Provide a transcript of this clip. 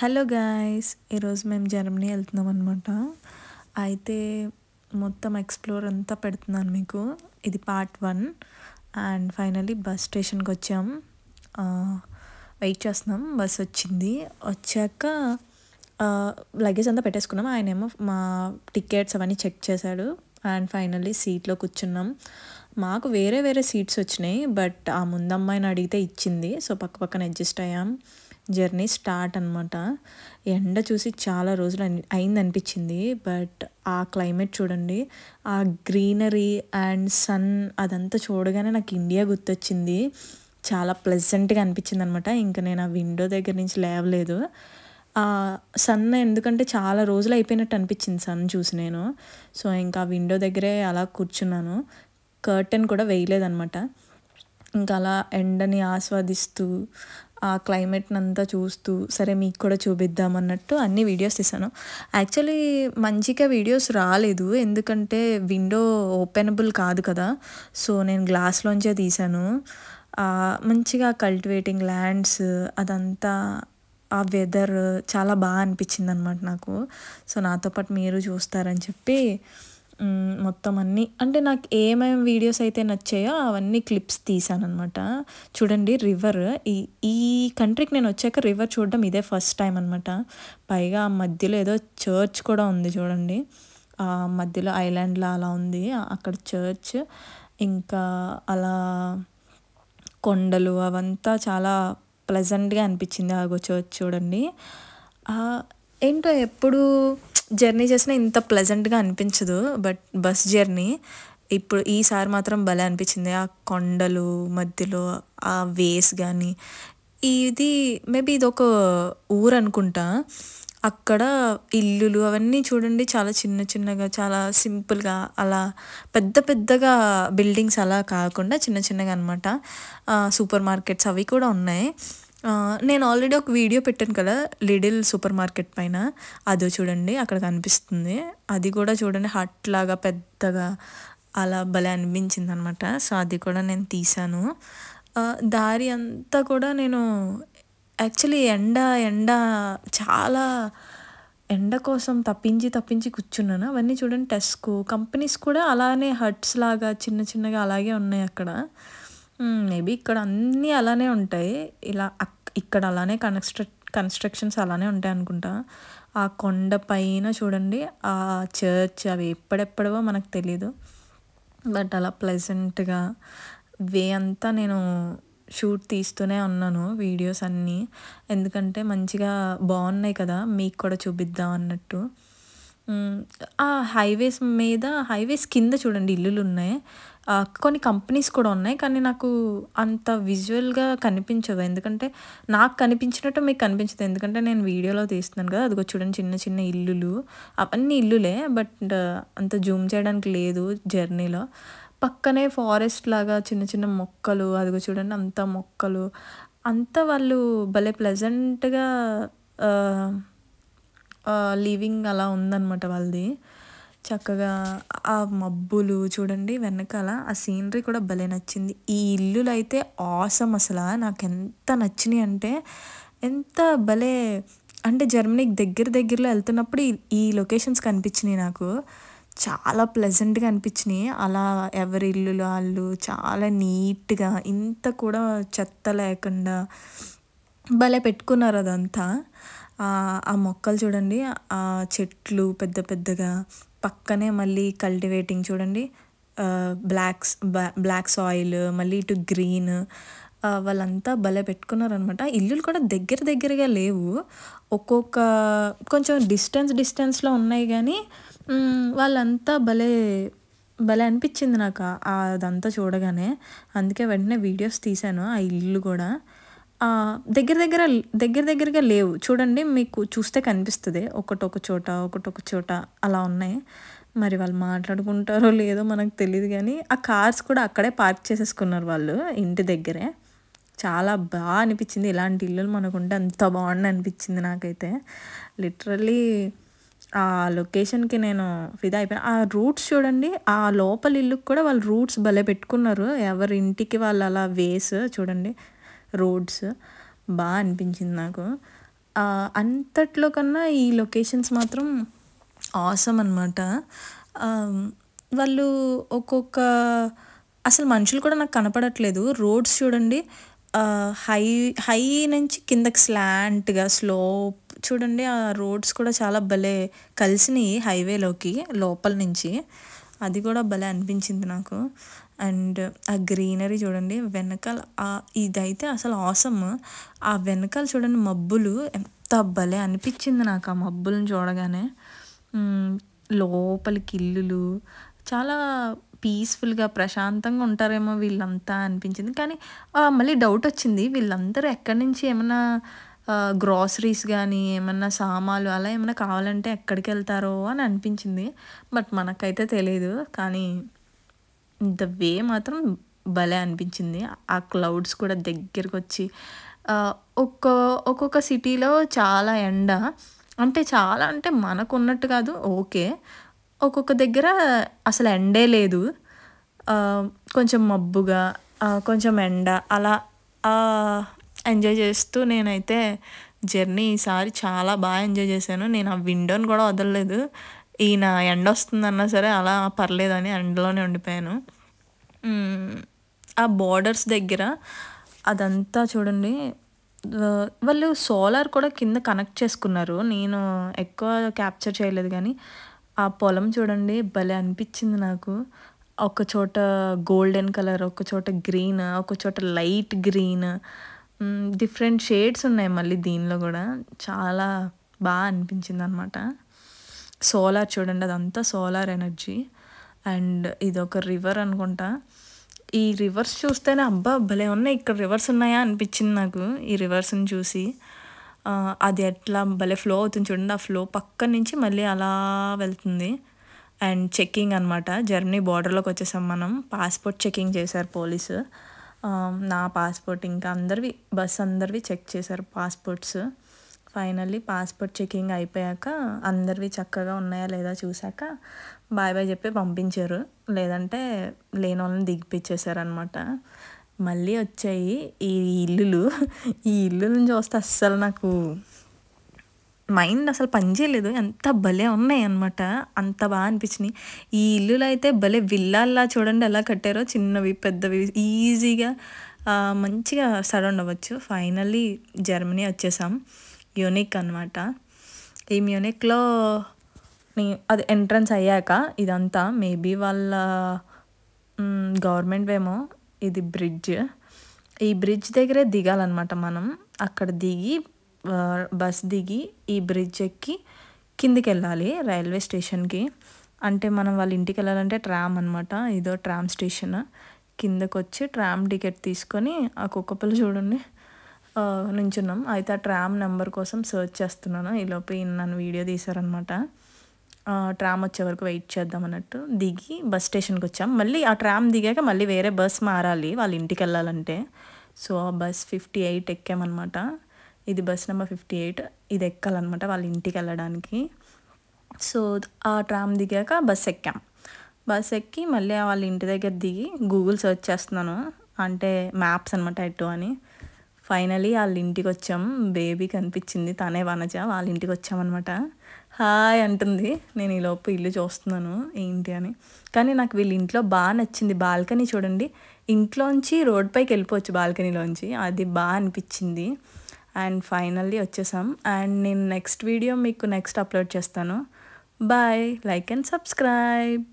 Hello guys, ఈరోజు మేము Germany వెళ్తున్నాం అనమాట. అయితే మొత్తం ఎక్స్ప్లోర్ అంతా పెడుతున్నాను మీకు. ఇది పార్ట్ 1. అండ్ ఫైనల్లీ బస్ స్టేషన్కి వచ్చాం. వెయిట్ చేస్తున్నాం, బస్ వచ్చింది. వచ్చాక లగేజ్ అంతా పెట్టేసుకున్నాం. ఆయనేమో మా టికెట్స్ అవన్నీ చెక్ చేశాడు. అండ్ ఫైనల్లీ సీట్లో కూర్చున్నాం. మాకు వేరే వేరే సీట్స్ వచ్చినాయి, బట్ ఆ ముందమ్మాయిని అడిగితే ఇచ్చింది. సో పక్క పక్కన అడ్జస్ట్ అయ్యాం. జర్నీ స్టార్ట్ అనమాట. ఎండ చూసి చాలా రోజులు అయింది అనిపించింది. బట్ ఆ క్లైమేట్ చూడండి, ఆ గ్రీనరీ అండ్ సన్ అదంతా చూడగానే నాకు ఇండియా గుర్తొచ్చింది. చాలా ప్లెజెంట్గా అనిపించింది అనమాట. ఇంకా నేను ఆ విండో దగ్గర నుంచి లేవలేదు. సన్ ఎందుకంటే చాలా రోజులు అయిపోయినట్టు అనిపించింది సన్ చూసి నేను. సో ఇంకా విండో దగ్గరే అలా కూర్చున్నాను. కర్టెన్ కూడా వేయలేదన్నమాట. ఇంకా అలా ఎండని ఆస్వాదిస్తూ ఆ క్లైమేట్ని అంతా చూస్తూ, సరే మీకు కూడా చూపిద్దామన్నట్టు అన్ని వీడియోస్ తీసాను. యాక్చువల్లీ మంచిగా వీడియోస్ రాలేదు, ఎందుకంటే విండో ఓపెనబుల్ కాదు కదా. సో నేను గ్లాస్లోంచే తీసాను. మంచిగా కల్టివేటింగ్ ల్యాండ్స్ అదంతా, ఆ వెదర్ చాలా బాగా అనిపించింది అనమాట నాకు. సో నాతో పాటు మీరు చూస్తారని చెప్పి మొత్తం అన్నీ, అంటే నాకు ఏమేమి వీడియోస్ అయితే నచ్చాయో అవన్నీ క్లిప్స్ తీసాను అనమాట. చూడండి రివర్, ఈ కంట్రీకి నేను వచ్చాక రివర్ చూడడం ఇదే ఫస్ట్ టైం అనమాట. పైగా ఆ మధ్యలో ఏదో చర్చ్ కూడా ఉంది చూడండి. ఆ మధ్యలో ఐలాండ్లో అలా ఉంది అక్కడ చర్చ్. ఇంకా అలా కొండలు అవంతా చాలా ప్లెజెంట్గా అనిపించింది. ఆగో చర్చ్ చూడండి. ఏంటో ఎప్పుడు జర్నీ చేసినా ఇంత ప్లెజెంట్గా అనిపించదు, బట్ బస్ జర్నీ ఇప్పుడు ఈసారి మాత్రం భలే అనిపించింది. ఆ కొండలు మధ్యలో ఆ వేస్ కానీ, ఇది మేబీ ఇది ఒక ఊరు అనుకుంటా. అక్కడ ఇల్లులు అవన్నీ చూడండి, చాలా చిన్న చిన్నగా, చాలా సింపుల్గా, అలా పెద్ద పెద్దగా బిల్డింగ్స్ అలా కాకుండా చిన్న చిన్నగా అనమాట. సూపర్ మార్కెట్స్ అవి కూడా ఉన్నాయి. నేను ఆల్రెడీ ఒక వీడియో పెట్టాను కదా లిడిల్ సూపర్ మార్కెట్ పైన, అదో చూడండి అక్కడ కనిపిస్తుంది. అది కూడా చూడండి హట్ లాగా పెద్దగా అలా భలే అనిపించింది అనమాట. సో అది కూడా నేను తీసాను. దారి అంతా కూడా నేను యాక్చువల్లీ ఎండ చాలా ఎండ కోసం తప్పించి కూర్చున్నాను. అవన్నీ చూడండి టెస్కో కంపెనీస్ కూడా అలానే హట్స్ లాగా చిన్న చిన్నగా అలాగే ఉన్నాయి అక్కడ. మేబీ ఇక్కడ అన్నీ అలానే ఉంటాయి. ఇక్కడ అలానే కన్స్ట్రక్షన్స్ అలానే ఉంటాయి అనుకుంటా. ఆ కొండ పైన చూడండి ఆ చర్చ్, అవి ఎప్పుడెప్పుడవో మనకు తెలీదు. బట్ అలా ప్లెజెంట్గా వే అంతా నేను షూట్ తీస్తూనే ఉన్నాను వీడియోస్ అన్నీ, ఎందుకంటే మంచిగా బాగున్నాయి కదా మీకు కూడా చూపిద్దాం అన్నట్టు. ఆ హైవేస్ కింద చూడండి ఇల్లులు ఉన్నాయి. కొన్ని కంపెనీస్ కూడా ఉన్నాయి, కానీ నాకు అంత విజువల్గా కనిపించవు. ఎందుకంటే నాకు కనిపించినట్టు మీకు కనిపించదు, ఎందుకంటే నేను వీడియోలో తీస్తున్నాను కదా. అదిగో చూడండి చిన్న చిన్న ఇల్లులు, అవన్నీ ఇల్లులే, బట్ అంత జూమ్ చేయడానికి లేదు జర్నీలో. పక్కనే ఫారెస్ట్ లాగా చిన్న చిన్న మొక్కలు, అదిగో చూడండి అంత మొక్కలు, అంతా వాళ్ళు భలే ప్లెజెంట్గా లివింగ్ అలా ఉందన్నమాట వాళ్ళది. చక్కగా ఆ మబ్బులు చూడండి వెనకాల, ఆ సీనరీ కూడా భలే నచ్చింది. ఈ ఇల్లులు అయితే ఆసమ్, అసలు నాకు ఎంత నచ్చినాయి అంటే, ఎంత భలే అంటే జర్మనీకి దగ్గరలో వెళ్తున్నప్పుడు ఈ లొకేషన్స్ కనిపించినాయి నాకు. చాలా ప్లెజెంట్గా అనిపించినాయి. అలా ఎవరి ఇల్లులు వాళ్ళు చాలా నీట్గా, ఇంత కూడా చెత్త లేకుండా భలే పెట్టుకున్నారు అదంతా. ఆ మొక్కలు చూడండి, ఆ చెట్లు పెద్ద పెద్దగా, పక్కనే మళ్ళీ కల్టివేటింగ్ చూడండి, బ్లాక్ సాయిల్, మళ్ళీ ఇటు గ్రీన్, వాళ్ళంతా భలే పెట్టుకున్నారు అనమాట. ఇల్లులు కూడా దగ్గరగా లేవు, ఒక్కొక్క కొంచెం డిస్టెన్స్లో ఉన్నాయి, కానీ వాళ్ళంతా భలే అనిపించింది నాకు అదంతా చూడగానే. అందుకే వెంటనే వీడియోస్ తీశాను. ఆ ఇల్లు కూడా దగ్గరగా లేవు చూడండి, మీకు చూస్తే కనిపిస్తుంది. ఒకటొక చోట అలా ఉన్నాయి. మరి వాళ్ళు మాట్లాడుకుంటారో లేదో మనకు తెలియదు, కానీ ఆ కార్స్ కూడా అక్కడే పార్క్ చేసేసుకున్నారు వాళ్ళు ఇంటి దగ్గరే. చాలా బాగా అనిపించింది. ఇలాంటి ఇల్లులు మనకుంటే అంత బాగుంది అనిపించింది నాకైతే. లిటరల్లీ ఆ లొకేషన్కి నేను ఫిదా అయిపోయాను. ఆ రూట్స్ చూడండి, ఆ లోపల ఇల్లుకి కూడా వాళ్ళు రూట్స్ భలే పెట్టుకున్నారు. ఎవరి ఇంటికి వాళ్ళు అలా వేస్ చూడండి, రోడ్స్ బాగా అనిపించింది నాకు. అంతట్లో కన్నా ఈ లొకేషన్స్ మాత్రం ఆసమ్ అనమాట. వాళ్ళు ఒక్కొక్క అసలు మనుషులు కూడా నాకు కనపడట్లేదు. రోడ్స్ చూడండి, హై హై నుంచి కిందకి స్లాంట్‌గా స్లోప్ చూడండి. ఆ రోడ్స్ కూడా చాలా భలే కలిసినాయి హైవేలోకి లోపల నుంచి. అది కూడా భలే అనిపించింది నాకు. అండ్ ఆ గ్రీనరీ చూడండి వెనకాల, ఇదైతే అసలు ఆసమ్. ఆ వెనకాల చూడండి మబ్బులు, ఎంత భలే అనిపించింది నాకు ఆ మబ్బులను చూడగానే. లోపలికి ఇల్లులు చాలా పీస్ఫుల్గా ప్రశాంతంగా ఉంటారేమో వీళ్ళంతా అనిపించింది. కానీ మళ్ళీ డౌట్ వచ్చింది, వీళ్ళందరూ ఎక్కడి నుంచి ఏమన్నా గ్రాసరీస్ కానీ ఏమన్నా సామాన్లు అలా ఏమన్నా కావాలంటే ఎక్కడికి వెళ్తారో అని అనిపించింది. బట్ మనకైతే తెలియదు. కానీ ద వే మాత్రం భలే అనిపించింది. ఆ క్లౌడ్స్ కూడా దగ్గరికి వచ్చి, ఒక్కొక్క సిటీలో చాలా ఎండ, అంటే చాలా అంటే మనకున్నట్టు కాదు ఓకే, ఒక్కొక్క దగ్గర అసలు ఎండే లేదు. కొంచెం మబ్బుగా, కొంచెం ఎండ అలా ఎంజాయ్ చేస్తూ నేనైతే జర్నీ ఈసారి చాలా బాగా ఎంజాయ్ చేశాను. నేను ఆ విండోని కూడా వదలలేదు. ఈయన ఎండ వస్తుందన్నా సరే అలా పర్లేదని ఎండలోనే ఉండిపోయాను. ఆ బోర్డర్స్ దగ్గర అదంతా చూడండి, వాళ్ళు సోలార్ కూడా కింద కనెక్ట్ చేసుకున్నారు. నేను ఎక్కువ క్యాప్చర్ చేయలేదు కానీ ఆ పొలం చూడండి భలే అనిపించింది నాకు. ఒక చోట గోల్డెన్ కలర్, ఒక చోట గ్రీన్, ఒక చోట లైట్ గ్రీన్, డిఫరెంట్ షేడ్స్ ఉన్నాయి మళ్ళీ దీనిలో కూడా. చాలా బాగా అనిపించింది అనమాట. సోలార్ చూడండి, అదంతా సోలార్ ఎనర్జీ. అండ్ ఇది ఒక రివర్ అనుకుంటా. ఈ రివర్స్ చూస్తేనే అబ్బా భలే ఉన్నాయి, ఇక్కడ రివర్స్ ఉన్నాయా అనిపించింది నాకు ఈ రివర్స్ని చూసి. అది ఎట్లా భలే ఫ్లో అవుతుంది చూడండి. ఆ ఫ్లో పక్క నుంచి మళ్ళీ అలా వెళ్తుంది. అండ్ చెక్కింగ్ అనమాట, జర్మనీ బార్డర్లోకి వచ్చేసాం మనం. పాస్పోర్ట్ చెకింగ్ చేశారు పోలీసు. నా పాస్పోర్ట్ ఇంకా అందరివి, బస్ అందరివి చెక్ చేశారు పాస్పోర్ట్స్. ఫైనల్లీ పాస్పోర్ట్ చెకింగ్ అయిపోయాక అందరివి చక్కగా ఉన్నాయా లేదా చూశాక బాయ్ బాయ్ చెప్పి పంపించారు. లేదంటే లేని వాళ్ళని దిగిపించేశారనమాట. మళ్ళీ వచ్చాయి ఈ ఇల్లులు. ఈ ఇల్లులను చూస్తే అస్సలు నాకు మైండ్ అసలు పనిచేయలేదు, ఎంత భలే ఉన్నాయి అనమాట. అంత బాగా అనిపించినాయి. ఈ ఇల్లులు అయితే భలే విల్లాల్లా చూడండి ఎలా కట్టారో, చిన్నవి పెద్దవి ఈజీగా మంచిగా సరౌండ్ అవ్వచ్చు. ఫైనల్లీ జర్మనీ వచ్చేసాం. యూనిక్ అనమాట. ఈ మ్యూనిక్లో అది ఎంట్రన్స్ అయ్యాక ఇదంతా మేబీ వాళ్ళ గవర్నమెంట్ ఏమో. ఇది బ్రిడ్జ్. ఈ బ్రిడ్జ్ దగ్గరే దిగాలన్నమాట మనం. అక్కడ దిగి బస్ దిగి ఈ బ్రిడ్జ్ ఎక్కి కిందికి వెళ్ళాలి రైల్వే స్టేషన్కి. అంటే మనం వాళ్ళ ఇంటికి వెళ్ళాలంటే ట్రామ్ అనమాట. ఇదో ట్రామ్ స్టేషన్. కిందకు వచ్చి ట్రామ్ టికెట్ తీసుకొని ఆ కుక్కపిల్ల చూడండి నుంచున్నాం. అయితే ఆ ట్రామ్ నెంబర్ కోసం సర్చ్ చేస్తున్నాను. ఈలోపు నన్ను వీడియో తీశారనమాట. ట్రామ్ వచ్చే వరకు వెయిట్ చేద్దాం అన్నట్టు దిగి బస్ స్టేషన్కి వచ్చాం. మళ్ళీ ఆ ట్రామ్ దిగాక మళ్ళీ వేరే బస్ మారాలి వాళ్ళ ఇంటికి వెళ్ళాలంటే. సో ఆ బస్ 58 ఎక్కామన్నమాట. ఇది బస్ నెంబర్ 58. ఇది ఎక్కాలన్నమాట వాళ్ళ ఇంటికి వెళ్ళడానికి. సో ఆ ట్రామ్ దిగాక బస్ ఎక్కాం. బస్ ఎక్కి మళ్ళీ వాళ్ళ ఇంటి దగ్గర దిగి గూగుల్ సర్చ్ చేస్తున్నాను, అంటే మ్యాప్స్ అనమాట ఎటు అని. ఫైనలీ వాళ్ళ ఇంటికి వచ్చాం. బేబీ కనిపించింది, తనే వనజ. వాళ్ళ ఇంటికి వచ్చామన్నమాట. హాయ్ అంటుంది. నేను ఈలోపు ఇల్లు చూస్తున్నాను ఏంటి అని. కానీ నాకు వీళ్ళ ఇంట్లో బాగా నచ్చింది. బాల్కనీ చూడండి, ఇంట్లోంచి రోడ్ పైకి వెళ్ళిపోవచ్చు బాల్కనీలోంచి. అది బాగా అనిపించింది. అండ్ ఫైనల్లీ వచ్చేసాం. అండ్ నేను నెక్స్ట్ వీడియో మీకు నెక్స్ట్ అప్లోడ్ చేస్తాను. Bye, like and subscribe.